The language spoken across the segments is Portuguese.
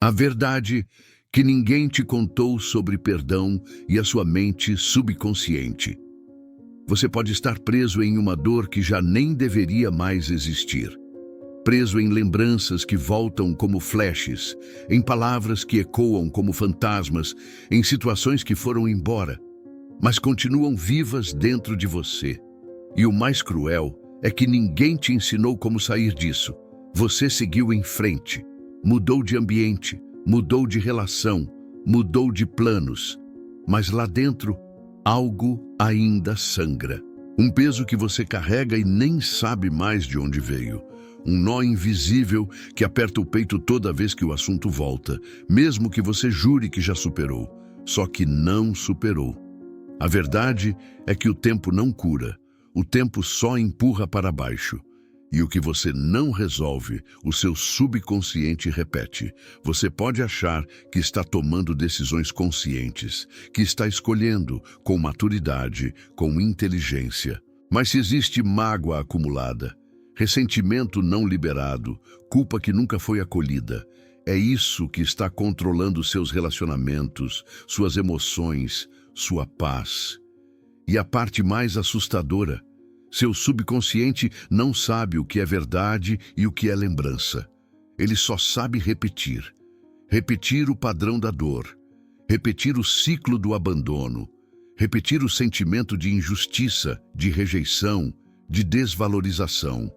A verdade que ninguém te contou sobre perdão e a sua mente subconsciente. Você pode estar preso em uma dor que já nem deveria mais existir. Preso em lembranças que voltam como flashes, em palavras que ecoam como fantasmas, em situações que foram embora, mas continuam vivas dentro de você. E o mais cruel é que ninguém te ensinou como sair disso. Você seguiu em frente, mudou de ambiente, mudou de relação, mudou de planos, mas lá dentro, algo ainda sangra. Um peso que você carrega e nem sabe mais de onde veio. Um nó invisível que aperta o peito toda vez que o assunto volta, mesmo que você jure que já superou, só que não superou. A verdade é que o tempo não cura, o tempo só empurra para baixo. E o que você não resolve, o seu subconsciente repete. Você pode achar que está tomando decisões conscientes, que está escolhendo com maturidade, com inteligência. Mas se existe mágoa acumulada, ressentimento não liberado, culpa que nunca foi acolhida, é isso que está controlando seus relacionamentos, suas emoções, sua paz. E a parte mais assustadora, seu subconsciente não sabe o que é verdade e o que é lembrança. Ele só sabe repetir. Repetir o padrão da dor. Repetir o ciclo do abandono. Repetir o sentimento de injustiça, de rejeição, de desvalorização.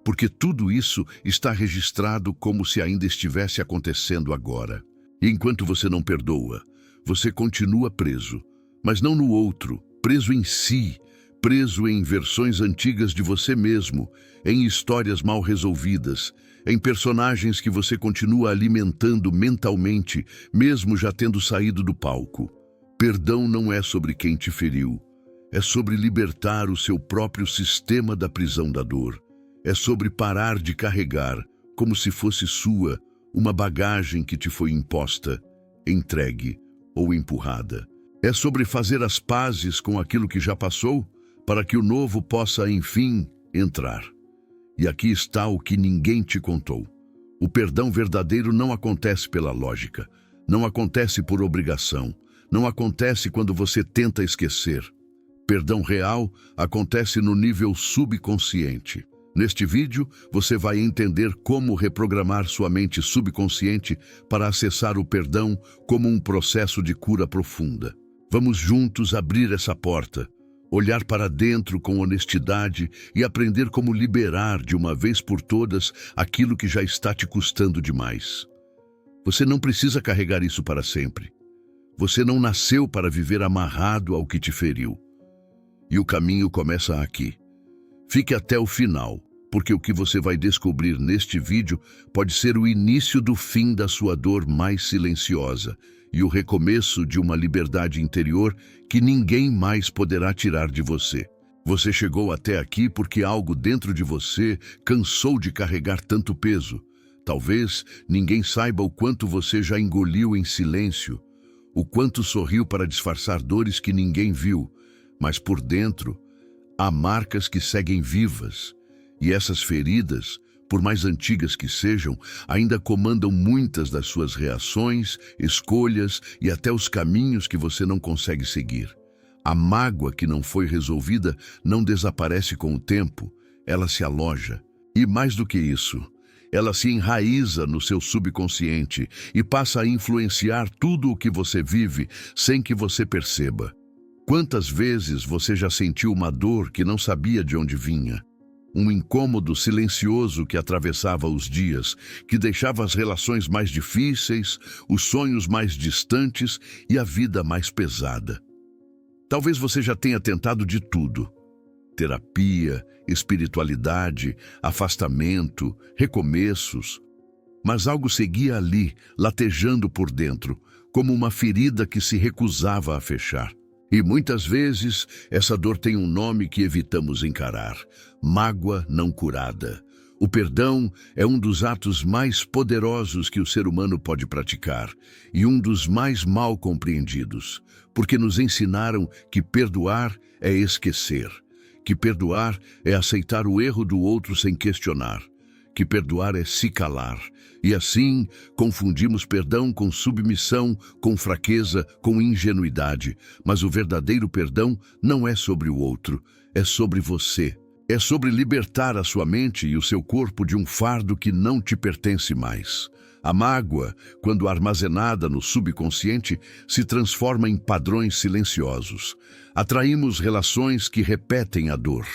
Porque tudo isso está registrado como se ainda estivesse acontecendo agora. E enquanto você não perdoa, você continua preso. Mas não no outro, preso em si, preso em versões antigas de você mesmo, em histórias mal resolvidas, em personagens que você continua alimentando mentalmente, mesmo já tendo saído do palco. Perdão não é sobre quem te feriu, é sobre libertar o seu próprio sistema da prisão da dor. É sobre parar de carregar, como se fosse sua, uma bagagem que te foi imposta, entregue ou empurrada. É sobre fazer as pazes com aquilo que já passou, para que o novo possa, enfim, entrar. E aqui está o que ninguém te contou. O perdão verdadeiro não acontece pela lógica, não acontece por obrigação, não acontece quando você tenta esquecer. Perdão real acontece no nível subconsciente. Neste vídeo, você vai entender como reprogramar sua mente subconsciente para acessar o perdão como um processo de cura profunda. Vamos juntos abrir essa porta, olhar para dentro com honestidade e aprender como liberar de uma vez por todas aquilo que já está te custando demais. Você não precisa carregar isso para sempre. Você não nasceu para viver amarrado ao que te feriu. E o caminho começa aqui. Fique até o final, porque o que você vai descobrir neste vídeo pode ser o início do fim da sua dor mais silenciosa e o recomeço de uma liberdade interior que ninguém mais poderá tirar de você. Você chegou até aqui porque algo dentro de você cansou de carregar tanto peso. Talvez ninguém saiba o quanto você já engoliu em silêncio, o quanto sorriu para disfarçar dores que ninguém viu, mas por dentro há marcas que seguem vivas, e essas feridas, por mais antigas que sejam, ainda comandam muitas das suas reações, escolhas e até os caminhos que você não consegue seguir. A mágoa que não foi resolvida não desaparece com o tempo, ela se aloja. E mais do que isso, ela se enraiza no seu subconsciente e passa a influenciar tudo o que você vive sem que você perceba. Quantas vezes você já sentiu uma dor que não sabia de onde vinha? Um incômodo silencioso que atravessava os dias, que deixava as relações mais difíceis, os sonhos mais distantes e a vida mais pesada. Talvez você já tenha tentado de tudo: terapia, espiritualidade, afastamento, recomeços. Mas algo seguia ali, latejando por dentro, como uma ferida que se recusava a fechar. E muitas vezes essa dor tem um nome que evitamos encarar: mágoa não curada. O perdão é um dos atos mais poderosos que o ser humano pode praticar e um dos mais mal compreendidos, porque nos ensinaram que perdoar é esquecer, que perdoar é aceitar o erro do outro sem questionar, que perdoar é se calar. E assim, confundimos perdão com submissão, com fraqueza, com ingenuidade. Mas o verdadeiro perdão não é sobre o outro, é sobre você. É sobre libertar a sua mente e o seu corpo de um fardo que não te pertence mais. A mágoa, quando armazenada no subconsciente, se transforma em padrões silenciosos. Atraímos relações que repetem a dor.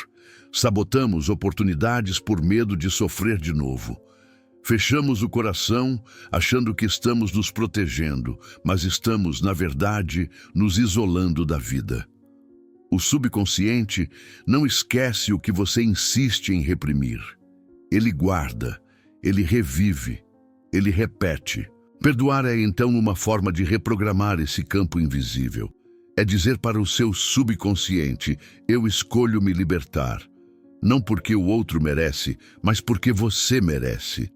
Sabotamos oportunidades por medo de sofrer de novo. Fechamos o coração, achando que estamos nos protegendo, mas estamos, na verdade, nos isolando da vida. O subconsciente não esquece o que você insiste em reprimir. Ele guarda, ele revive, ele repete. Perdoar é então uma forma de reprogramar esse campo invisível. É dizer para o seu subconsciente: eu escolho me libertar. Não porque o outro merece, mas porque você merece.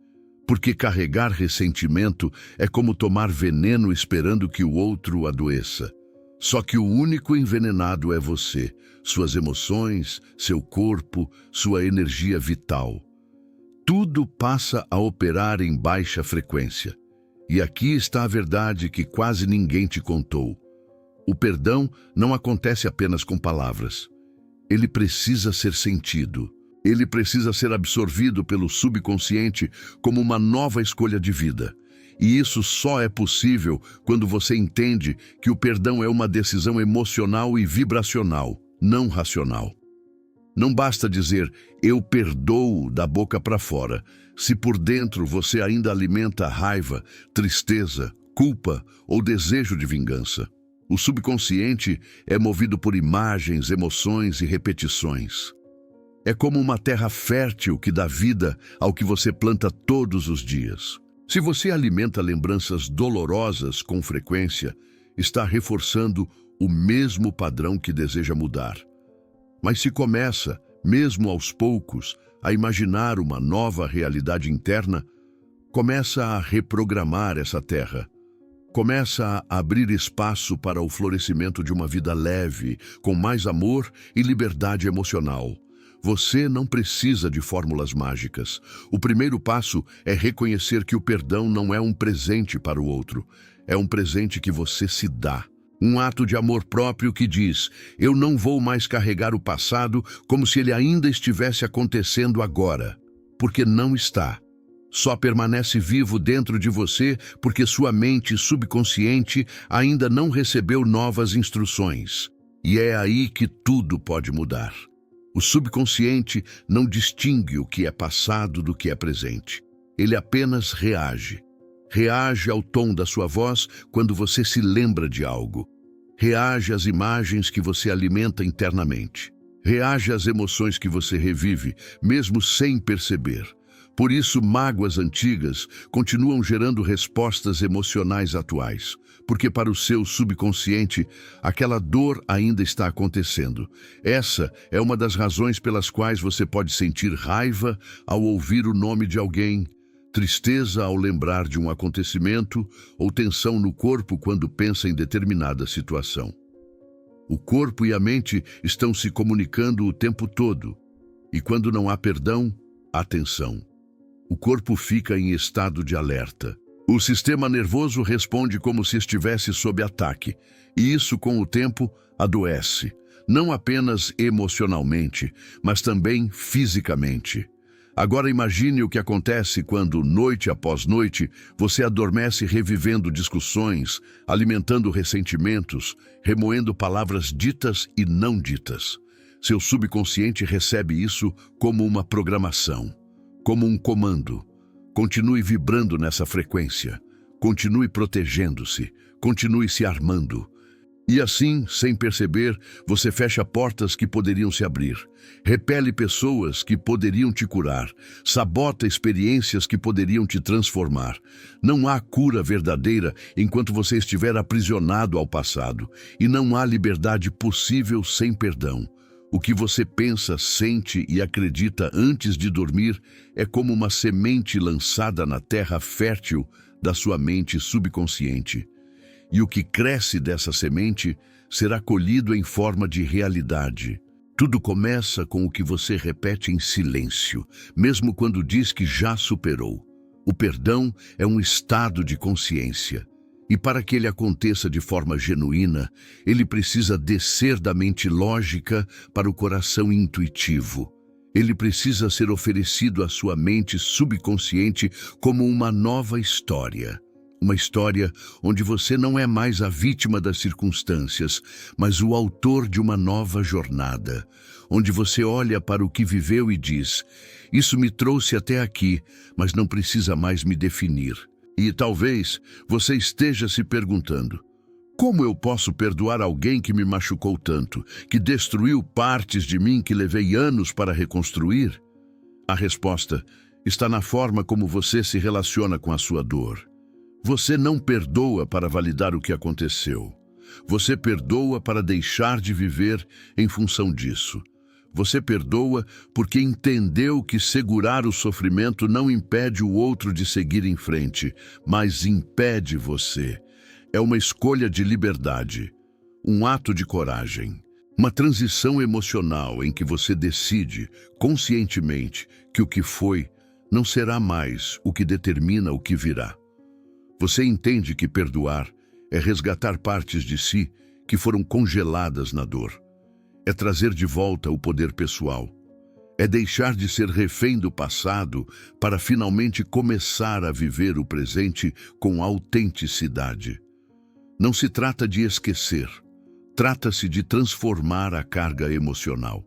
Porque carregar ressentimento é como tomar veneno esperando que o outro adoeça. Só que o único envenenado é você, suas emoções, seu corpo, sua energia vital. Tudo passa a operar em baixa frequência. E aqui está a verdade que quase ninguém te contou. O perdão não acontece apenas com palavras. Ele precisa ser sentido. Ele precisa ser absorvido pelo subconsciente como uma nova escolha de vida. E isso só é possível quando você entende que o perdão é uma decisão emocional e vibracional, não racional. Não basta dizer, eu perdoo da boca para fora, se por dentro você ainda alimenta raiva, tristeza, culpa ou desejo de vingança. O subconsciente é movido por imagens, emoções e repetições. É como uma terra fértil que dá vida ao que você planta todos os dias. Se você alimenta lembranças dolorosas com frequência, está reforçando o mesmo padrão que deseja mudar. Mas se começa, mesmo aos poucos, a imaginar uma nova realidade interna, começa a reprogramar essa terra. Começa a abrir espaço para o florescimento de uma vida leve, com mais amor e liberdade emocional. Você não precisa de fórmulas mágicas. O primeiro passo é reconhecer que o perdão não é um presente para o outro. É um presente que você se dá. Um ato de amor próprio que diz, eu não vou mais carregar o passado como se ele ainda estivesse acontecendo agora. Porque não está. Só permanece vivo dentro de você porque sua mente subconsciente ainda não recebeu novas instruções. E é aí que tudo pode mudar. O subconsciente não distingue o que é passado do que é presente. Ele apenas reage. Reage ao tom da sua voz quando você se lembra de algo. Reage às imagens que você alimenta internamente. Reage às emoções que você revive, mesmo sem perceber. Por isso, mágoas antigas continuam gerando respostas emocionais atuais, porque para o seu subconsciente, aquela dor ainda está acontecendo. Essa é uma das razões pelas quais você pode sentir raiva ao ouvir o nome de alguém, tristeza ao lembrar de um acontecimento ou tensão no corpo quando pensa em determinada situação. O corpo e a mente estão se comunicando o tempo todo, e quando não há perdão, há tensão. O corpo fica em estado de alerta. O sistema nervoso responde como se estivesse sob ataque, e isso, com o tempo, adoece, não apenas emocionalmente, mas também fisicamente. Agora imagine o que acontece quando, noite após noite, você adormece revivendo discussões, alimentando ressentimentos, remoendo palavras ditas e não ditas. Seu subconsciente recebe isso como uma programação. Como um comando. Continue vibrando nessa frequência. Continue protegendo-se. Continue se armando. E assim, sem perceber, você fecha portas que poderiam se abrir. Repele pessoas que poderiam te curar. Sabota experiências que poderiam te transformar. Não há cura verdadeira enquanto você estiver aprisionado ao passado. E não há liberdade possível sem perdão. O que você pensa, sente e acredita antes de dormir é como uma semente lançada na terra fértil da sua mente subconsciente. E o que cresce dessa semente será colhido em forma de realidade. Tudo começa com o que você repete em silêncio, mesmo quando diz que já superou. O perdão é um estado de consciência. E para que ele aconteça de forma genuína, ele precisa descer da mente lógica para o coração intuitivo. Ele precisa ser oferecido à sua mente subconsciente como uma nova história. Uma história onde você não é mais a vítima das circunstâncias, mas o autor de uma nova jornada. Onde você olha para o que viveu e diz: isso me trouxe até aqui, mas não precisa mais me definir. E talvez você esteja se perguntando: como eu posso perdoar alguém que me machucou tanto, que destruiu partes de mim que levei anos para reconstruir? A resposta está na forma como você se relaciona com a sua dor. Você não perdoa para validar o que aconteceu. Você perdoa para deixar de viver em função disso. Você perdoa porque entendeu que segurar o sofrimento não impede o outro de seguir em frente, mas impede você. É uma escolha de liberdade, um ato de coragem, uma transição emocional em que você decide, conscientemente, que o que foi não será mais o que determina o que virá. Você entende que perdoar é resgatar partes de si que foram congeladas na dor. É trazer de volta o poder pessoal. É deixar de ser refém do passado para finalmente começar a viver o presente com autenticidade. Não se trata de esquecer. Trata-se de transformar a carga emocional.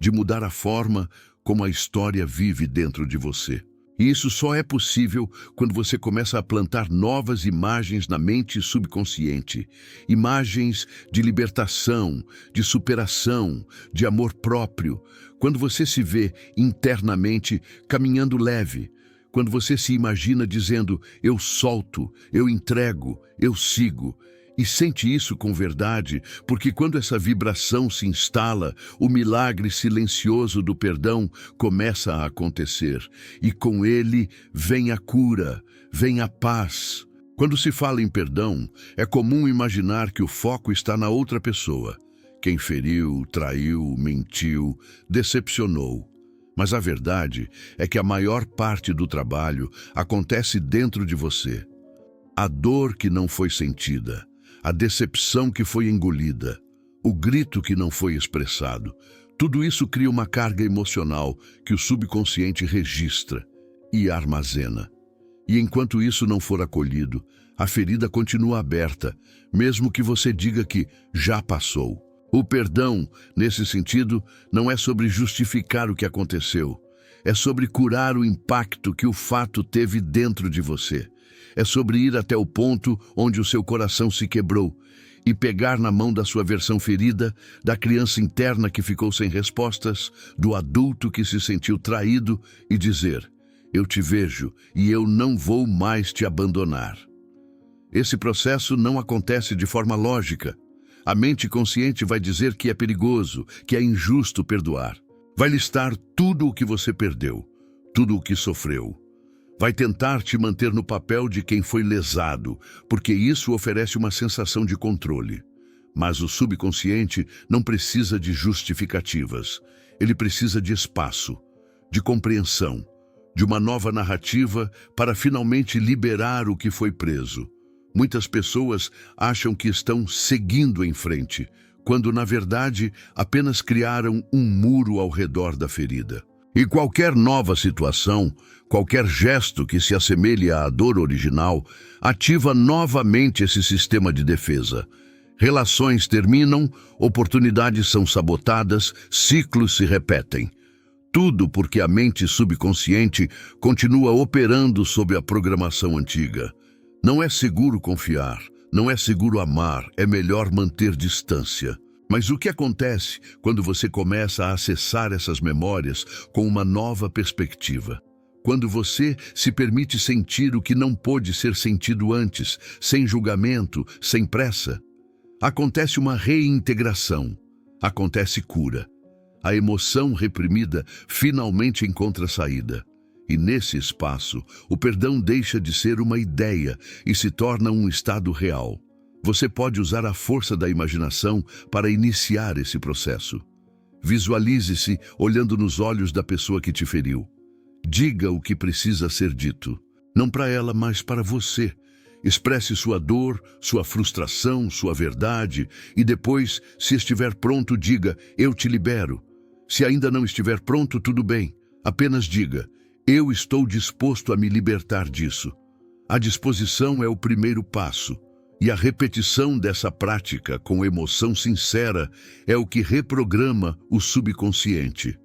De mudar a forma como a história vive dentro de você. E isso só é possível quando você começa a plantar novas imagens na mente subconsciente. Imagens de libertação, de superação, de amor próprio. Quando você se vê internamente caminhando leve. Quando você se imagina dizendo: eu solto, eu entrego, eu sigo. E sente isso com verdade, porque quando essa vibração se instala, o milagre silencioso do perdão começa a acontecer. E com ele vem a cura, vem a paz. Quando se fala em perdão, é comum imaginar que o foco está na outra pessoa. Quem feriu, traiu, mentiu, decepcionou. Mas a verdade é que a maior parte do trabalho acontece dentro de você. A dor que não foi sentida, a decepção que foi engolida, o grito que não foi expressado, tudo isso cria uma carga emocional que o subconsciente registra e armazena. E enquanto isso não for acolhido, a ferida continua aberta, mesmo que você diga que já passou. O perdão, nesse sentido, não é sobre justificar o que aconteceu. É sobre curar o impacto que o fato teve dentro de você. É sobre ir até o ponto onde o seu coração se quebrou e pegar na mão da sua versão ferida, da criança interna que ficou sem respostas, do adulto que se sentiu traído e dizer: eu te vejo e eu não vou mais te abandonar. Esse processo não acontece de forma lógica. A mente consciente vai dizer que é perigoso, que é injusto perdoar. Vai listar tudo o que você perdeu, tudo o que sofreu. Vai tentar te manter no papel de quem foi lesado, porque isso oferece uma sensação de controle. Mas o subconsciente não precisa de justificativas. Ele precisa de espaço, de compreensão, de uma nova narrativa para finalmente liberar o que foi preso. Muitas pessoas acham que estão seguindo em frente, quando na verdade apenas criaram um muro ao redor da ferida. E qualquer nova situação, qualquer gesto que se assemelhe à dor original, ativa novamente esse sistema de defesa. Relações terminam, oportunidades são sabotadas, ciclos se repetem. Tudo porque a mente subconsciente continua operando sob a programação antiga. Não é seguro confiar, não é seguro amar, é melhor manter distância. Mas o que acontece quando você começa a acessar essas memórias com uma nova perspectiva? Quando você se permite sentir o que não pôde ser sentido antes, sem julgamento, sem pressa? Acontece uma reintegração, acontece cura. A emoção reprimida finalmente encontra saída. E nesse espaço, o perdão deixa de ser uma ideia e se torna um estado real. Você pode usar a força da imaginação para iniciar esse processo. Visualize-se olhando nos olhos da pessoa que te feriu. Diga o que precisa ser dito, não para ela, mas para você. Expresse sua dor, sua frustração, sua verdade e depois, se estiver pronto, diga: eu te libero. Se ainda não estiver pronto, tudo bem. Apenas diga: eu estou disposto a me libertar disso. A disposição é o primeiro passo. E a repetição dessa prática com emoção sincera é o que reprograma o subconsciente.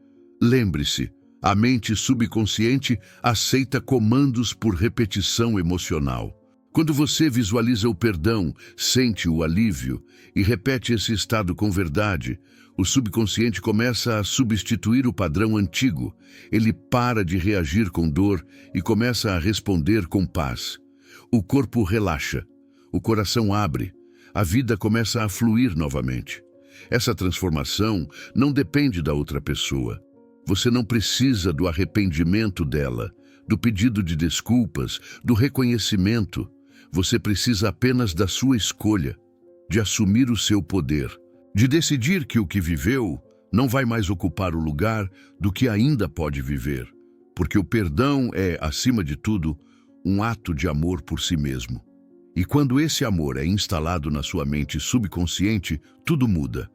Lembre-se, a mente subconsciente aceita comandos por repetição emocional. Quando você visualiza o perdão, sente o alívio e repete esse estado com verdade, o subconsciente começa a substituir o padrão antigo. Ele para de reagir com dor e começa a responder com paz. O corpo relaxa. O coração abre, a vida começa a fluir novamente. Essa transformação não depende da outra pessoa. Você não precisa do arrependimento dela, do pedido de desculpas, do reconhecimento. Você precisa apenas da sua escolha, de assumir o seu poder, de decidir que o que viveu não vai mais ocupar o lugar do que ainda pode viver. Porque o perdão é, acima de tudo, um ato de amor por si mesmo. E quando esse amor é instalado na sua mente subconsciente, tudo muda,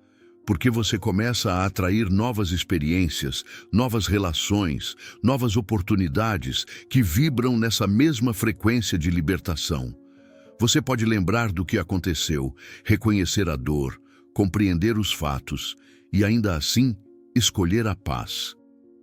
porque você começa a atrair novas experiências, novas relações, novas oportunidades que vibram nessa mesma frequência de libertação. Você pode lembrar do que aconteceu, reconhecer a dor, compreender os fatos e, ainda assim, escolher a paz.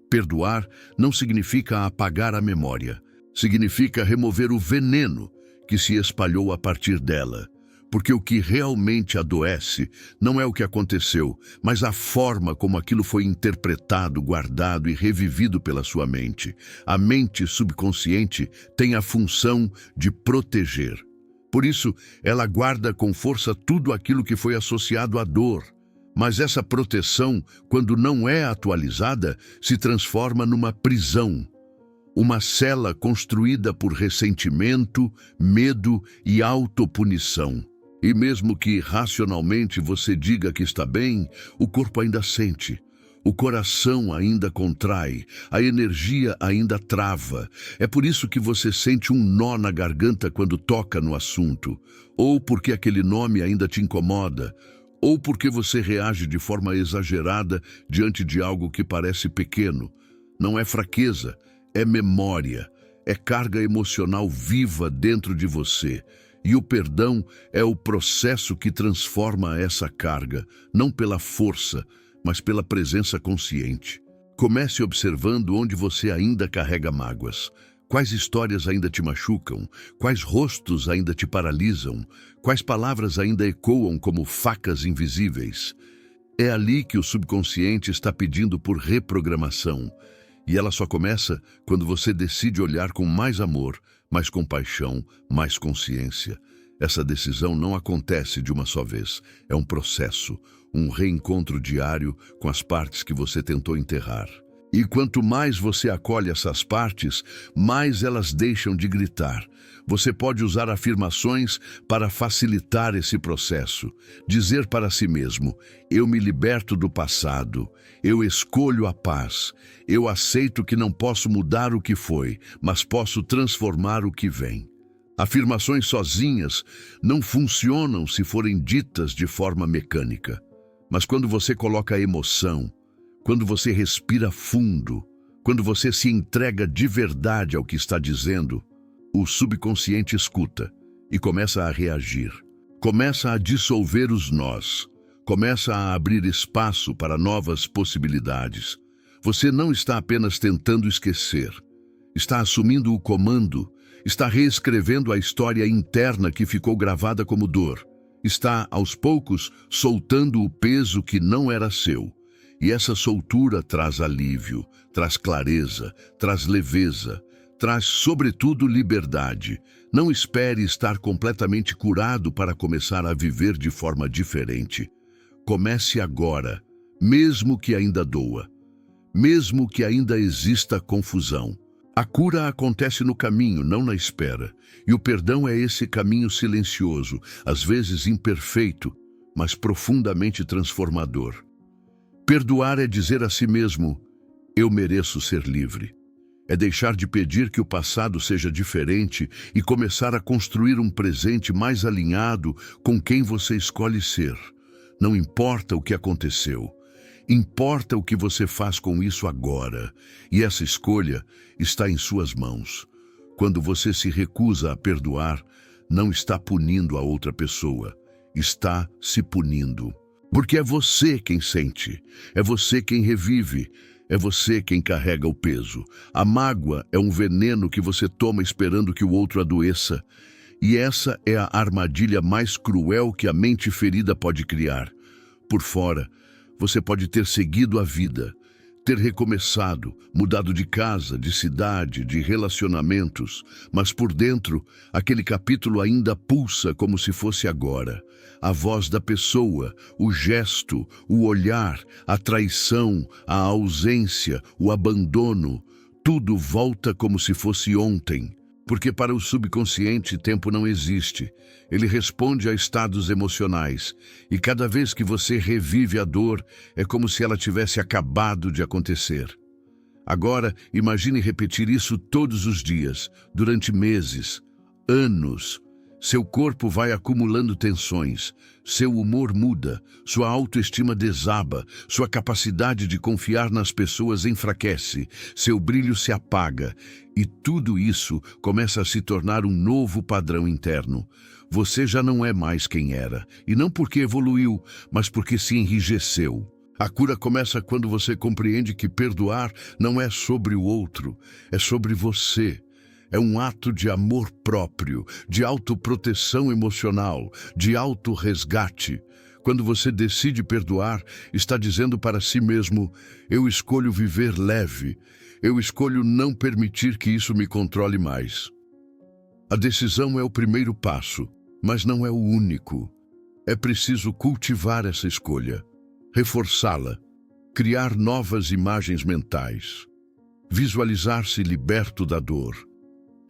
Perdoar não significa apagar a memória, significa remover o veneno que se espalhou a partir dela, porque o que realmente adoece não é o que aconteceu, mas a forma como aquilo foi interpretado, guardado e revivido pela sua mente. A mente subconsciente tem a função de proteger. Por isso, ela guarda com força tudo aquilo que foi associado à dor. Mas essa proteção, quando não é atualizada, se transforma numa prisão. Uma cela construída por ressentimento, medo e autopunição. E mesmo que racionalmente você diga que está bem, o corpo ainda sente. O coração ainda contrai, a energia ainda trava. É por isso que você sente um nó na garganta quando toca no assunto. Ou porque aquele nome ainda te incomoda. Ou porque você reage de forma exagerada diante de algo que parece pequeno. Não é fraqueza. É memória, é carga emocional viva dentro de você. E o perdão é o processo que transforma essa carga, não pela força, mas pela presença consciente. Comece observando onde você ainda carrega mágoas. Quais histórias ainda te machucam? Quais rostos ainda te paralisam? Quais palavras ainda ecoam como facas invisíveis? É ali que o subconsciente está pedindo por reprogramação. E ela só começa quando você decide olhar com mais amor, mais compaixão, mais consciência. Essa decisão não acontece de uma só vez. É um processo, um reencontro diário com as partes que você tentou enterrar. E quanto mais você acolhe essas partes, mais elas deixam de gritar. Você pode usar afirmações para facilitar esse processo. Dizer para si mesmo: eu me liberto do passado, eu escolho a paz, eu aceito que não posso mudar o que foi, mas posso transformar o que vem. Afirmações sozinhas não funcionam se forem ditas de forma mecânica. Mas quando você coloca emoção, quando você respira fundo, quando você se entrega de verdade ao que está dizendo, o subconsciente escuta e começa a reagir. Começa a dissolver os nós. Começa a abrir espaço para novas possibilidades. Você não está apenas tentando esquecer. Está assumindo o comando. Está reescrevendo a história interna que ficou gravada como dor. Está, aos poucos, soltando o peso que não era seu. E essa soltura traz alívio, traz clareza, traz leveza, traz, sobretudo, liberdade. Não espere estar completamente curado para começar a viver de forma diferente. Comece agora, mesmo que ainda doa, mesmo que ainda exista confusão. A cura acontece no caminho, não na espera. E o perdão é esse caminho silencioso, às vezes imperfeito, mas profundamente transformador. Perdoar é dizer a si mesmo: eu mereço ser livre. É deixar de pedir que o passado seja diferente e começar a construir um presente mais alinhado com quem você escolhe ser. Não importa o que aconteceu, importa o que você faz com isso agora. E essa escolha está em suas mãos. Quando você se recusa a perdoar, não está punindo a outra pessoa, está se punindo. Porque é você quem sente, é você quem revive, é você quem carrega o peso. A mágoa é um veneno que você toma esperando que o outro adoeça. E essa é a armadilha mais cruel que a mente ferida pode criar. Por fora, você pode ter seguido a vida, ter recomeçado, mudado de casa, de cidade, de relacionamentos, mas por dentro, aquele capítulo ainda pulsa como se fosse agora. A voz da pessoa, o gesto, o olhar, a traição, a ausência, o abandono, tudo volta como se fosse ontem. Porque para o subconsciente tempo não existe. Ele responde a estados emocionais. E cada vez que você revive a dor, é como se ela tivesse acabado de acontecer. Agora, imagine repetir isso todos os dias, durante meses, anos. Seu corpo vai acumulando tensões, seu humor muda, sua autoestima desaba, sua capacidade de confiar nas pessoas enfraquece, seu brilho se apaga, e tudo isso começa a se tornar um novo padrão interno. Você já não é mais quem era, e não porque evoluiu, mas porque se enrijeceu. A cura começa quando você compreende que perdoar não é sobre o outro, é sobre você. É um ato de amor próprio, de autoproteção emocional, de autorresgate. Quando você decide perdoar, está dizendo para si mesmo: eu escolho viver leve, eu escolho não permitir que isso me controle mais. A decisão é o primeiro passo, mas não é o único. É preciso cultivar essa escolha, reforçá-la, criar novas imagens mentais, visualizar-se liberto da dor,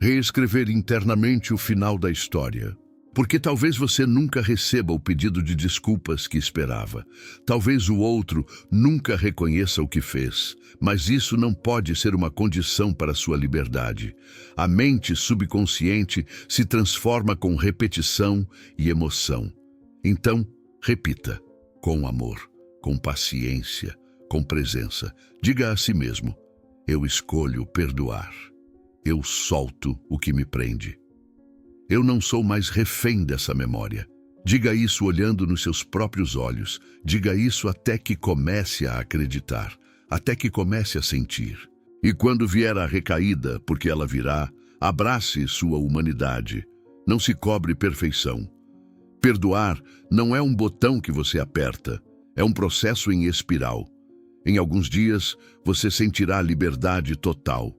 reescrever internamente o final da história. Porque talvez você nunca receba o pedido de desculpas que esperava. Talvez o outro nunca reconheça o que fez. Mas isso não pode ser uma condição para sua liberdade. A mente subconsciente se transforma com repetição e emoção. Então, repita, com amor, com paciência, com presença. Diga a si mesmo: eu escolho perdoar. Eu solto o que me prende. Eu não sou mais refém dessa memória. Diga isso olhando nos seus próprios olhos. Diga isso até que comece a acreditar, até que comece a sentir. E quando vier a recaída, porque ela virá, abrace sua humanidade. Não se cobre perfeição. Perdoar não é um botão que você aperta, é um processo em espiral. Em alguns dias, você sentirá liberdade total.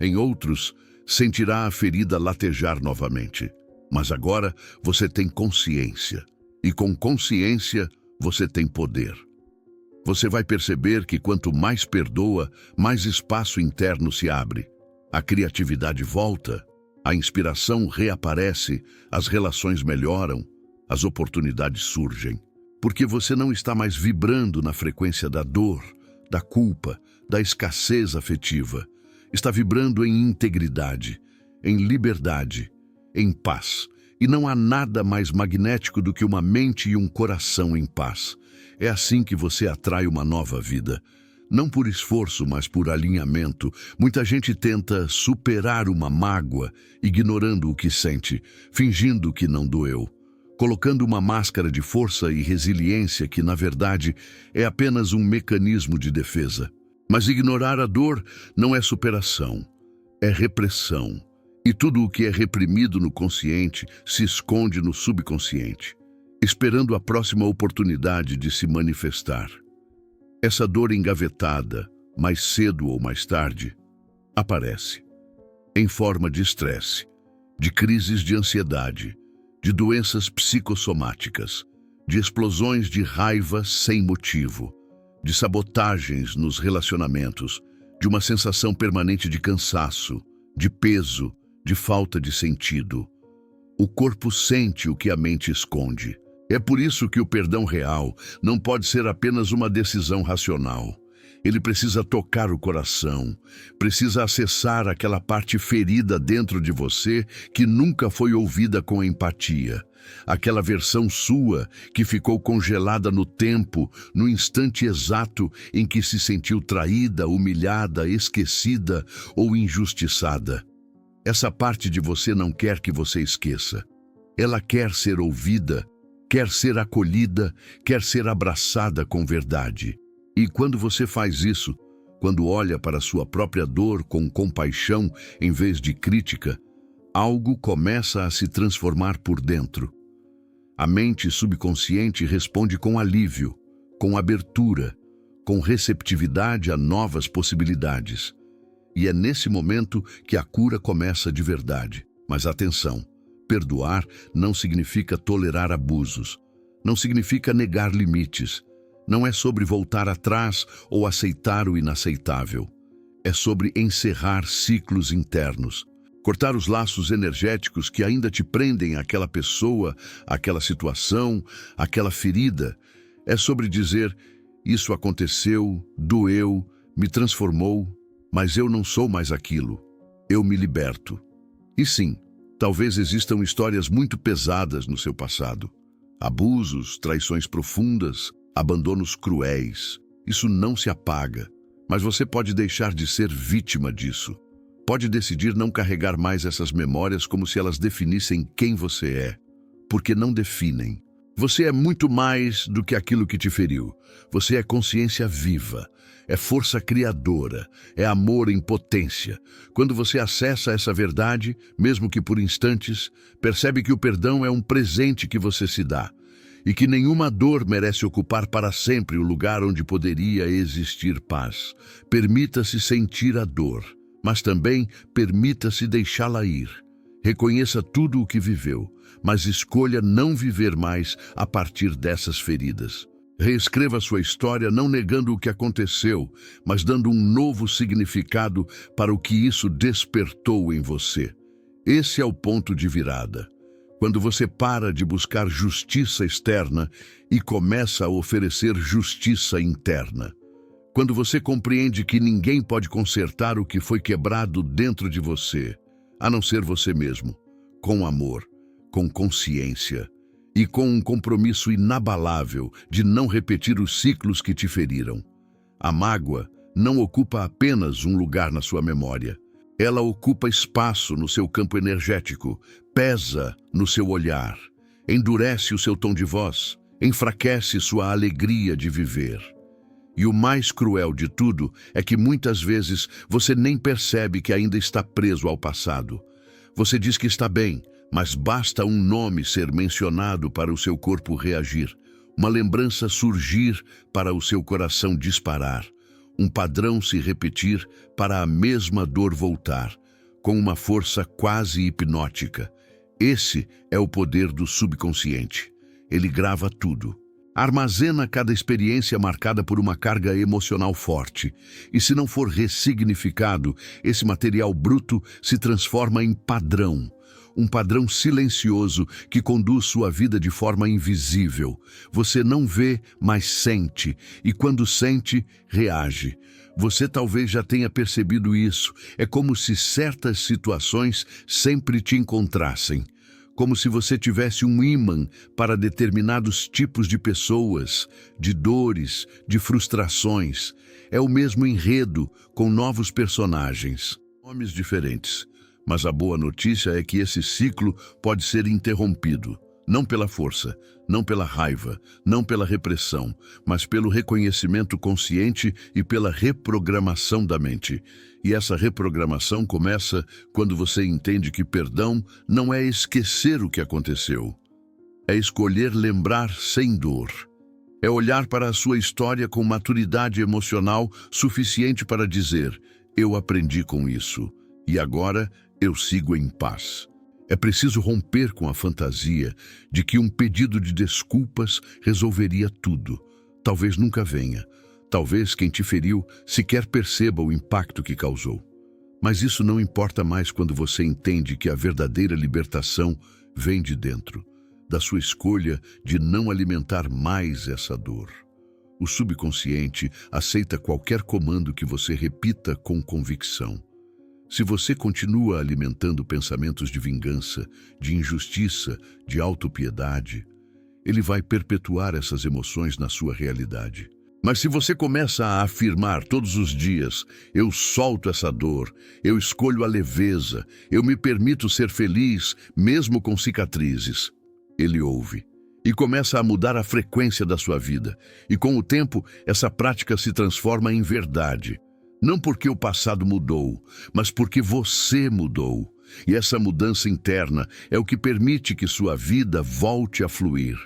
Em outros, sentirá a ferida latejar novamente. Mas agora você tem consciência. E com consciência, você tem poder. Você vai perceber que quanto mais perdoa, mais espaço interno se abre. A criatividade volta, a inspiração reaparece, as relações melhoram, as oportunidades surgem. Porque você não está mais vibrando na frequência da dor, da culpa, da escassez afetiva. Está vibrando em integridade, em liberdade, em paz. E não há nada mais magnético do que uma mente e um coração em paz. É assim que você atrai uma nova vida. Não por esforço, mas por alinhamento. Muita gente tenta superar uma mágoa, ignorando o que sente, fingindo que não doeu, colocando uma máscara de força e resiliência que, na verdade, é apenas um mecanismo de defesa. Mas ignorar a dor não é superação, é repressão. E tudo o que é reprimido no consciente se esconde no subconsciente, esperando a próxima oportunidade de se manifestar. Essa dor engavetada, mais cedo ou mais tarde, aparece em forma de estresse, de crises de ansiedade, de doenças psicossomáticas, de explosões de raiva sem motivo, de sabotagens nos relacionamentos, de uma sensação permanente de cansaço, de peso, de falta de sentido. O corpo sente o que a mente esconde. É por isso que o perdão real não pode ser apenas uma decisão racional. Ele precisa tocar o coração, precisa acessar aquela parte ferida dentro de você que nunca foi ouvida com empatia. Aquela versão sua que ficou congelada no tempo, no instante exato em que se sentiu traída, humilhada, esquecida ou injustiçada. Essa parte de você não quer que você esqueça. Ela quer ser ouvida, quer ser acolhida, quer ser abraçada com verdade. E quando você faz isso, quando olha para a sua própria dor com compaixão em vez de crítica, algo começa a se transformar por dentro. A mente subconsciente responde com alívio, com abertura, com receptividade a novas possibilidades. E é nesse momento que a cura começa de verdade. Mas atenção, perdoar não significa tolerar abusos, não significa negar limites. Não é sobre voltar atrás ou aceitar o inaceitável. É sobre encerrar ciclos internos. Cortar os laços energéticos que ainda te prendem àquela pessoa, àquela situação, àquela ferida. É sobre dizer, isso aconteceu, doeu, me transformou, mas eu não sou mais aquilo. Eu me liberto. E sim, talvez existam histórias muito pesadas no seu passado. Abusos, traições profundas, abandonos cruéis. Isso não se apaga, mas você pode deixar de ser vítima disso. Pode decidir não carregar mais essas memórias como se elas definissem quem você é, porque não definem. Você é muito mais do que aquilo que te feriu. Você é consciência viva, é força criadora, é amor em potência. Quando você acessa essa verdade, mesmo que por instantes, percebe que o perdão é um presente que você se dá. E que nenhuma dor merece ocupar para sempre o lugar onde poderia existir paz. Permita-se sentir a dor, mas também permita-se deixá-la ir. Reconheça tudo o que viveu, mas escolha não viver mais a partir dessas feridas. Reescreva sua história não negando o que aconteceu, mas dando um novo significado para o que isso despertou em você. Esse é o ponto de virada. Quando você para de buscar justiça externa e começa a oferecer justiça interna. Quando você compreende que ninguém pode consertar o que foi quebrado dentro de você, a não ser você mesmo, com amor, com consciência e com um compromisso inabalável de não repetir os ciclos que te feriram. A mágoa não ocupa apenas um lugar na sua memória. Ela ocupa espaço no seu campo energético, pesa no seu olhar, endurece o seu tom de voz, enfraquece sua alegria de viver. E o mais cruel de tudo é que muitas vezes você nem percebe que ainda está preso ao passado. Você diz que está bem, mas basta um nome ser mencionado para o seu corpo reagir, uma lembrança surgir para o seu coração disparar, um padrão se repetir para a mesma dor voltar, com uma força quase hipnótica. Esse é o poder do subconsciente. Ele grava tudo. Armazena cada experiência marcada por uma carga emocional forte. E se não for ressignificado, esse material bruto se transforma em padrão. Um padrão silencioso que conduz sua vida de forma invisível. Você não vê, mas sente. E quando sente, reage. Você talvez já tenha percebido isso. É como se certas situações sempre te encontrassem. Como se você tivesse um ímã para determinados tipos de pessoas, de dores, de frustrações. É o mesmo enredo, com novos personagens, nomes diferentes. Mas a boa notícia é que esse ciclo pode ser interrompido, não pela força, não pela raiva, não pela repressão, mas pelo reconhecimento consciente e pela reprogramação da mente. E essa reprogramação começa quando você entende que perdão não é esquecer o que aconteceu. É escolher lembrar sem dor. É olhar para a sua história com maturidade emocional suficiente para dizer, eu aprendi com isso, e agora eu sigo em paz. É preciso romper com a fantasia de que um pedido de desculpas resolveria tudo. Talvez nunca venha. Talvez quem te feriu sequer perceba o impacto que causou. Mas isso não importa mais quando você entende que a verdadeira libertação vem de dentro. da sua escolha de não alimentar mais essa dor. O subconsciente aceita qualquer comando que você repita com convicção. Se você continua alimentando pensamentos de vingança, de injustiça, de autopiedade, ele vai perpetuar essas emoções na sua realidade. Mas se você começa a afirmar todos os dias: eu solto essa dor, eu escolho a leveza, eu me permito ser feliz, mesmo com cicatrizes, ele ouve e começa a mudar a frequência da sua vida. E com o tempo, essa prática se transforma em verdade. Não porque o passado mudou, mas porque você mudou. E essa mudança interna é o que permite que sua vida volte a fluir.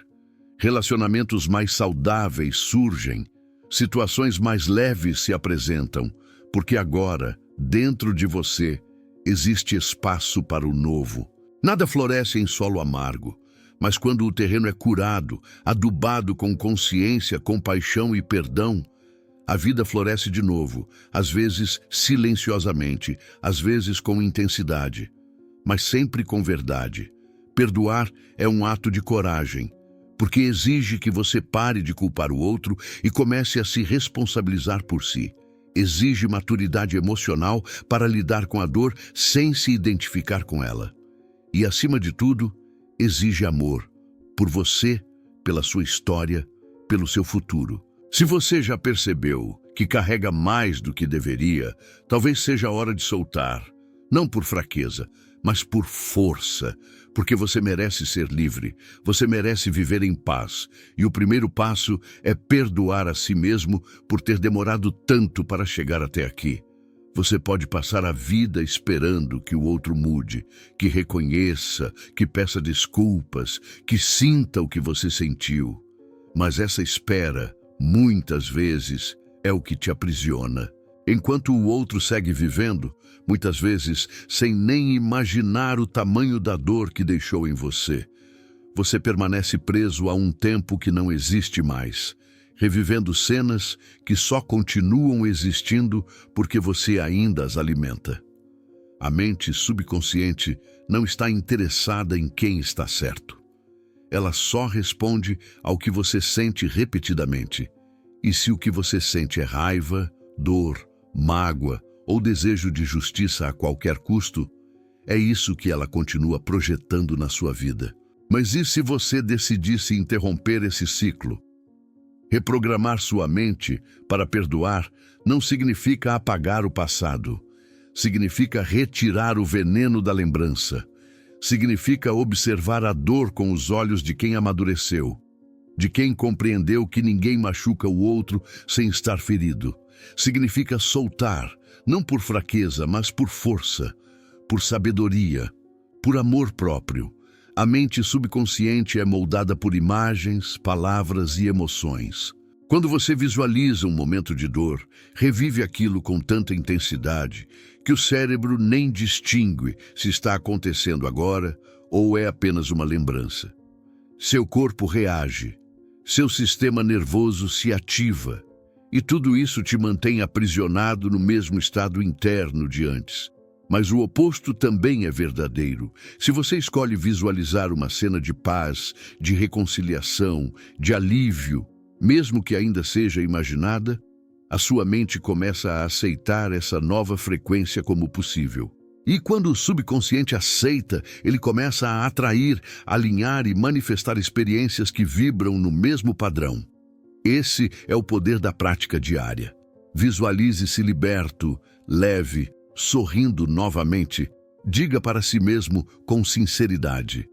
Relacionamentos mais saudáveis surgem, situações mais leves se apresentam, porque agora, dentro de você, existe espaço para o novo. Nada floresce em solo amargo, mas quando o terreno é curado, adubado com consciência, compaixão e perdão, a vida floresce de novo, às vezes silenciosamente, às vezes com intensidade, mas sempre com verdade. Perdoar é um ato de coragem, porque exige que você pare de culpar o outro e comece a se responsabilizar por si. Exige maturidade emocional para lidar com a dor sem se identificar com ela. E, acima de tudo, exige amor por você, pela sua história, pelo seu futuro. Se você já percebeu que carrega mais do que deveria, talvez seja a hora de soltar, não por fraqueza, mas por força, porque você merece ser livre, você merece viver em paz. E o primeiro passo é perdoar a si mesmo por ter demorado tanto para chegar até aqui. Você pode passar a vida esperando que o outro mude, que reconheça, que peça desculpas, que sinta o que você sentiu. Mas essa espera, muitas vezes, é o que te aprisiona. Enquanto o outro segue vivendo, muitas vezes sem nem imaginar o tamanho da dor que deixou em você, você permanece preso a um tempo que não existe mais, revivendo cenas que só continuam existindo porque você ainda as alimenta. A mente subconsciente não está interessada em quem está certo. Ela só responde ao que você sente repetidamente. E se o que você sente é raiva, dor, mágoa ou desejo de justiça a qualquer custo, é isso que ela continua projetando na sua vida. Mas e se você decidisse interromper esse ciclo? Reprogramar sua mente para perdoar não significa apagar o passado. Significa retirar o veneno da lembrança. Significa observar a dor com os olhos de quem amadureceu, de quem compreendeu que ninguém machuca o outro sem estar ferido. Significa soltar, não por fraqueza, mas por força, por sabedoria, por amor próprio. A mente subconsciente é moldada por imagens, palavras e emoções. Quando você visualiza um momento de dor, revive aquilo com tanta intensidade que o cérebro nem distingue se está acontecendo agora ou é apenas uma lembrança. Seu corpo reage, seu sistema nervoso se ativa, e tudo isso te mantém aprisionado no mesmo estado interno de antes. Mas o oposto também é verdadeiro. Se você escolhe visualizar uma cena de paz, de reconciliação, de alívio, mesmo que ainda seja imaginada, a sua mente começa a aceitar essa nova frequência como possível. E quando o subconsciente aceita, ele começa a atrair, alinhar e manifestar experiências que vibram no mesmo padrão. Esse é o poder da prática diária. Visualize-se liberto, leve, sorrindo novamente. Diga para si mesmo com sinceridade: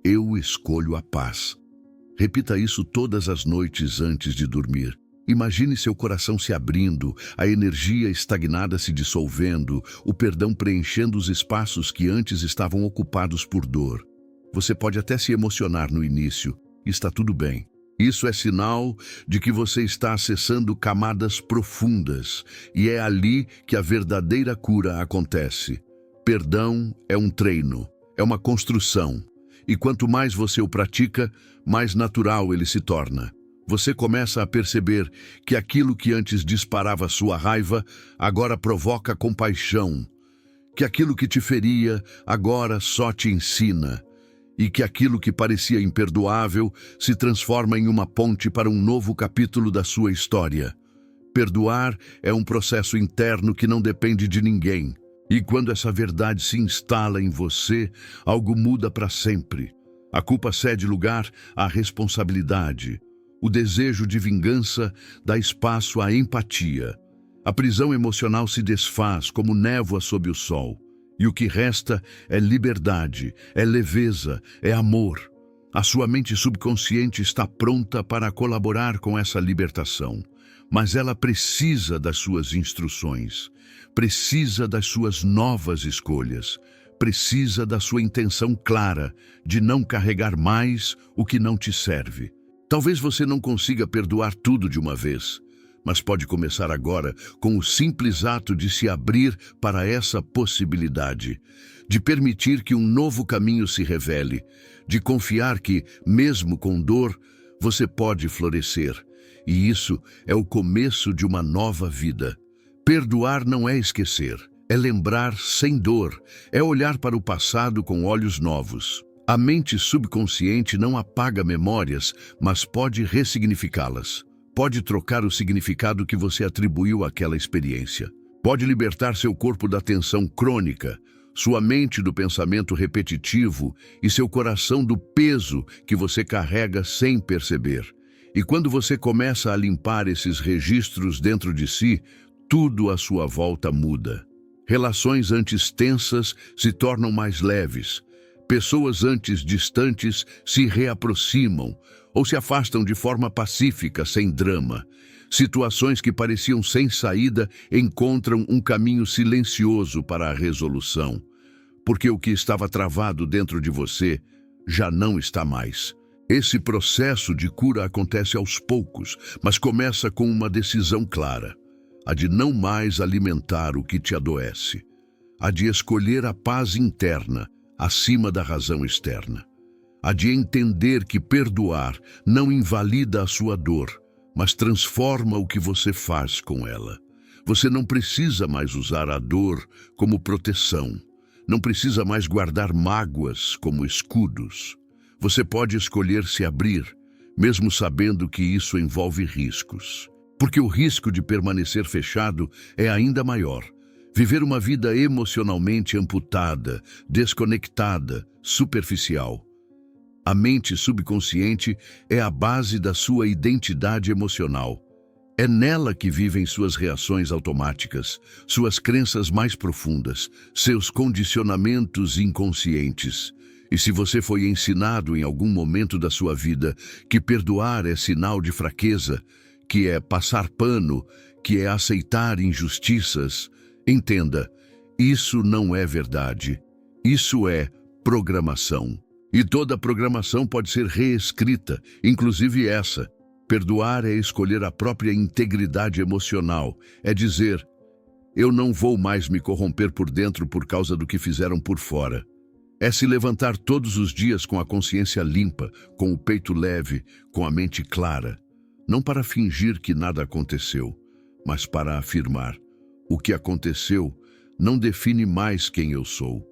eu escolho a paz. Repita isso todas as noites antes de dormir. Imagine seu coração se abrindo, a energia estagnada se dissolvendo, o perdão preenchendo os espaços que antes estavam ocupados por dor. Você pode até se emocionar no início, e está tudo bem. Isso é sinal de que você está acessando camadas profundas, e é ali que a verdadeira cura acontece. Perdão é um treino, é uma construção, e quanto mais você o pratica, mais natural ele se torna. Você começa a perceber que aquilo que antes disparava sua raiva, agora provoca compaixão, que aquilo que te feria, agora só te ensina, e que aquilo que parecia imperdoável se transforma em uma ponte para um novo capítulo da sua história. Perdoar é um processo interno que não depende de ninguém. E quando essa verdade se instala em você, algo muda para sempre. A culpa cede lugar à responsabilidade. O desejo de vingança dá espaço à empatia. A prisão emocional se desfaz como névoa sob o sol. E o que resta é liberdade, é leveza, é amor. A sua mente subconsciente está pronta para colaborar com essa libertação. Mas ela precisa das suas instruções, precisa das suas novas escolhas, precisa da sua intenção clara de não carregar mais o que não te serve. Talvez você não consiga perdoar tudo de uma vez, mas pode começar agora com o simples ato de se abrir para essa possibilidade, de permitir que um novo caminho se revele, de confiar que, mesmo com dor, você pode florescer. E isso é o começo de uma nova vida. Perdoar não é esquecer, é lembrar sem dor, é olhar para o passado com olhos novos. A mente subconsciente não apaga memórias, mas pode ressignificá-las. Pode trocar o significado que você atribuiu àquela experiência. Pode libertar seu corpo da tensão crônica, sua mente do pensamento repetitivo e seu coração do peso que você carrega sem perceber. E quando você começa a limpar esses registros dentro de si, tudo à sua volta muda. Relações antes tensas se tornam mais leves. Pessoas antes distantes se reaproximam ou se afastam de forma pacífica, sem drama. Situações que pareciam sem saída encontram um caminho silencioso para a resolução. Porque o que estava travado dentro de você já não está mais. Esse processo de cura acontece aos poucos, mas começa com uma decisão clara, a de não mais alimentar o que te adoece, a de escolher a paz interna acima da razão externa, a de entender que perdoar não invalida a sua dor, mas transforma o que você faz com ela. Você não precisa mais usar a dor como proteção, não precisa mais guardar mágoas como escudos. Você pode escolher se abrir, mesmo sabendo que isso envolve riscos. Porque o risco de permanecer fechado é ainda maior. Viver uma vida emocionalmente amputada, desconectada, superficial. A mente subconsciente é a base da sua identidade emocional. É nela que vivem suas reações automáticas, suas crenças mais profundas, seus condicionamentos inconscientes. E se você foi ensinado em algum momento da sua vida que perdoar é sinal de fraqueza, que é passar pano, que é aceitar injustiças, entenda, isso não é verdade. Isso é programação. E toda programação pode ser reescrita, inclusive essa. Perdoar é escolher a própria integridade emocional, é dizer, eu não vou mais me corromper por dentro por causa do que fizeram por fora. É se levantar todos os dias com a consciência limpa, com o peito leve, com a mente clara. Não para fingir que nada aconteceu, mas para afirmar: o que aconteceu não define mais quem eu sou.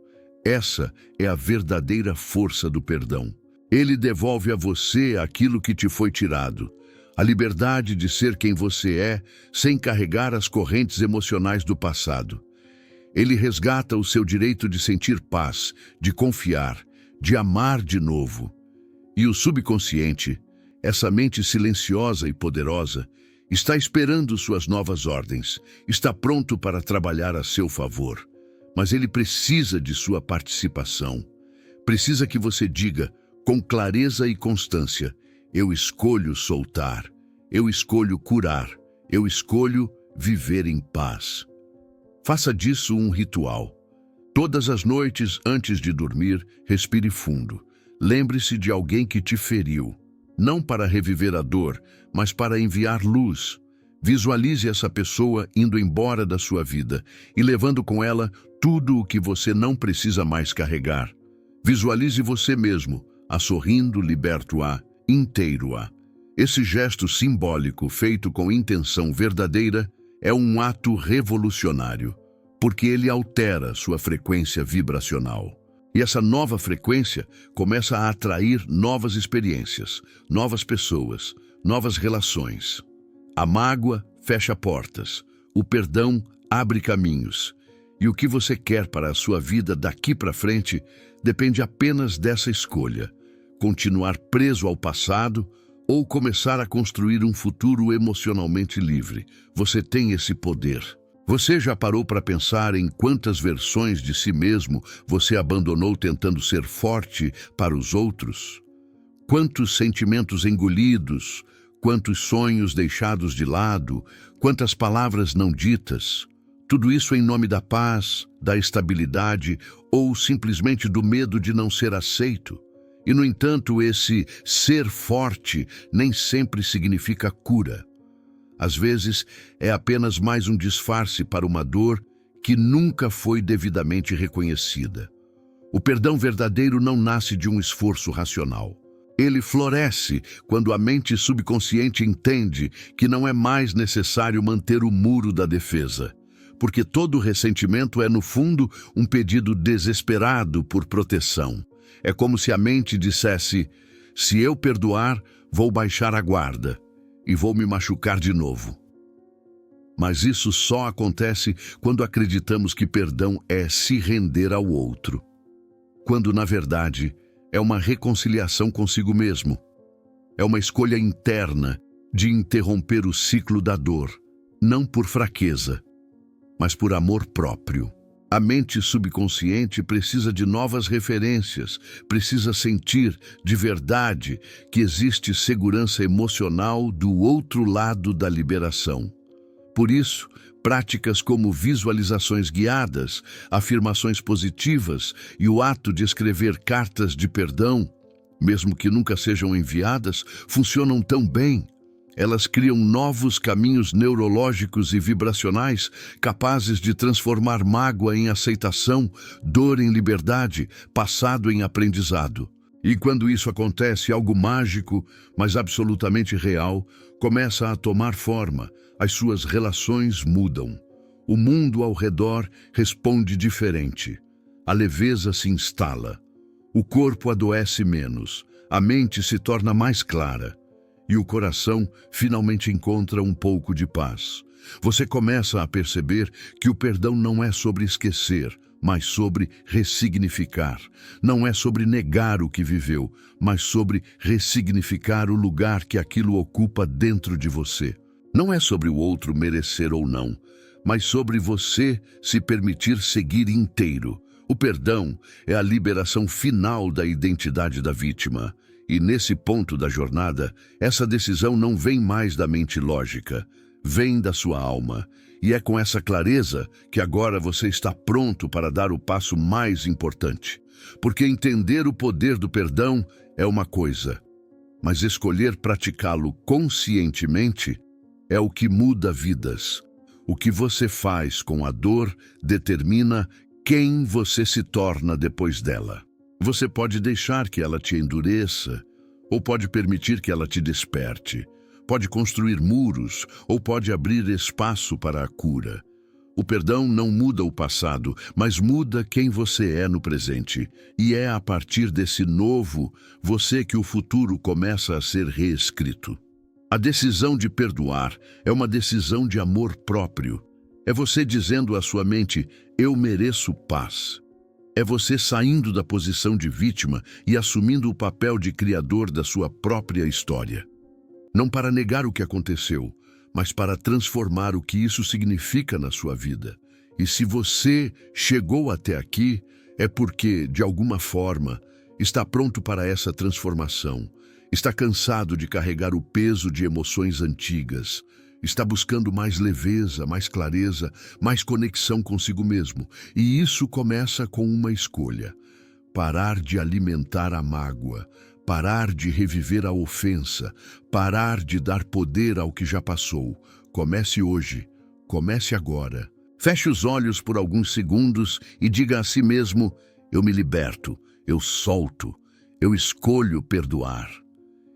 Essa é a verdadeira força do perdão. Ele devolve a você aquilo que te foi tirado, a liberdade de ser quem você é, sem carregar as correntes emocionais do passado. Ele resgata o seu direito de sentir paz, de confiar, de amar de novo. E o subconsciente, essa mente silenciosa e poderosa, está esperando suas novas ordens, está pronto para trabalhar a seu favor. Mas ele precisa de sua participação. Precisa que você diga, com clareza e constância, eu escolho soltar, eu escolho curar, eu escolho viver em paz. Faça disso um ritual. Todas as noites, antes de dormir, respire fundo. Lembre-se de alguém que te feriu, não para reviver a dor, mas para enviar luz. Visualize essa pessoa indo embora da sua vida e levando com ela tudo o que você não precisa mais carregar. Visualize você mesmo, a sorrindo, liberto-a, inteiro-a. Esse gesto simbólico, feito com intenção verdadeira, é um ato revolucionário, porque ele altera sua frequência vibracional. E essa nova frequência começa a atrair novas experiências, novas pessoas, novas relações. A mágoa fecha portas, o perdão abre caminhos. E o que você quer para a sua vida daqui para frente depende apenas dessa escolha: continuar preso ao passado ou começar a construir um futuro emocionalmente livre. Você tem esse poder. Você já parou para pensar em quantas versões de si mesmo você abandonou tentando ser forte para os outros? Quantos sentimentos engolidos, quantos sonhos deixados de lado, quantas palavras não ditas? Tudo isso em nome da paz, da estabilidade ou simplesmente do medo de não ser aceito. E, no entanto, esse ser forte nem sempre significa cura. Às vezes, é apenas mais um disfarce para uma dor que nunca foi devidamente reconhecida. O perdão verdadeiro não nasce de um esforço racional. Ele floresce quando a mente subconsciente entende que não é mais necessário manter o muro da defesa, porque todo ressentimento é, no fundo, um pedido desesperado por proteção. É como se a mente dissesse: se eu perdoar, vou baixar a guarda e vou me machucar de novo. Mas isso só acontece quando acreditamos que perdão é se render ao outro, quando, na verdade, é uma reconciliação consigo mesmo. É uma escolha interna de interromper o ciclo da dor, não por fraqueza, mas por amor próprio. A mente subconsciente precisa de novas referências, precisa sentir de verdade que existe segurança emocional do outro lado da liberação. Por isso, práticas como visualizações guiadas, afirmações positivas e o ato de escrever cartas de perdão, mesmo que nunca sejam enviadas, funcionam tão bem. Elas criam novos caminhos neurológicos e vibracionais capazes de transformar mágoa em aceitação, dor em liberdade, passado em aprendizado. E quando isso acontece, algo mágico, mas absolutamente real, começa a tomar forma. As suas relações mudam. O mundo ao redor responde diferente. A leveza se instala. O corpo adoece menos. A mente se torna mais clara. E o coração finalmente encontra um pouco de paz. Você começa a perceber que o perdão não é sobre esquecer, mas sobre ressignificar. Não é sobre negar o que viveu, mas sobre ressignificar o lugar que aquilo ocupa dentro de você. Não é sobre o outro merecer ou não, mas sobre você se permitir seguir inteiro. O perdão é a liberação final da identidade da vítima. E nesse ponto da jornada, essa decisão não vem mais da mente lógica, vem da sua alma. E é com essa clareza que agora você está pronto para dar o passo mais importante. Porque entender o poder do perdão é uma coisa, mas escolher praticá-lo conscientemente é o que muda vidas. O que você faz com a dor determina quem você se torna depois dela. Você pode deixar que ela te endureça, ou pode permitir que ela te desperte. Pode construir muros, ou pode abrir espaço para a cura. O perdão não muda o passado, mas muda quem você é no presente. E é a partir desse novo você que o futuro começa a ser reescrito. A decisão de perdoar é uma decisão de amor próprio. É você dizendo à sua mente: eu mereço paz. É você saindo da posição de vítima e assumindo o papel de criador da sua própria história. Não para negar o que aconteceu, mas para transformar o que isso significa na sua vida. E se você chegou até aqui, é porque, de alguma forma, está pronto para essa transformação. Está cansado de carregar o peso de emoções antigas. Está buscando mais leveza, mais clareza, mais conexão consigo mesmo. E isso começa com uma escolha: parar de alimentar a mágoa, parar de reviver a ofensa, parar de dar poder ao que já passou. Comece hoje, comece agora. Feche os olhos por alguns segundos e diga a si mesmo: eu me liberto, eu solto, eu escolho perdoar.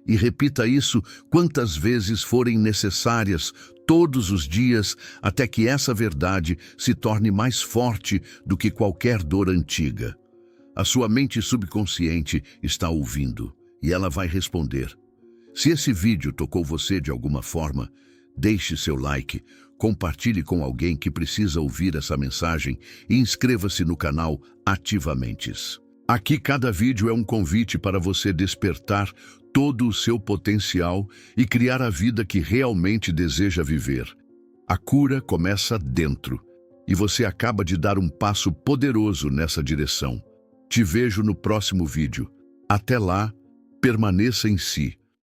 E repita isso quantas vezes forem necessárias, todos os dias, até que essa verdade se torne mais forte do que qualquer dor antiga. A sua mente subconsciente está ouvindo e ela vai responder. Se esse vídeo tocou você de alguma forma, deixe seu like, compartilhe com alguém que precisa ouvir essa mensagem e inscreva-se no canal ativamente. Aqui cada vídeo é um convite para você despertar todo o seu potencial e criar a vida que realmente deseja viver. A cura começa dentro e você acaba de dar um passo poderoso nessa direção. Te vejo no próximo vídeo. Até lá, permaneça em si.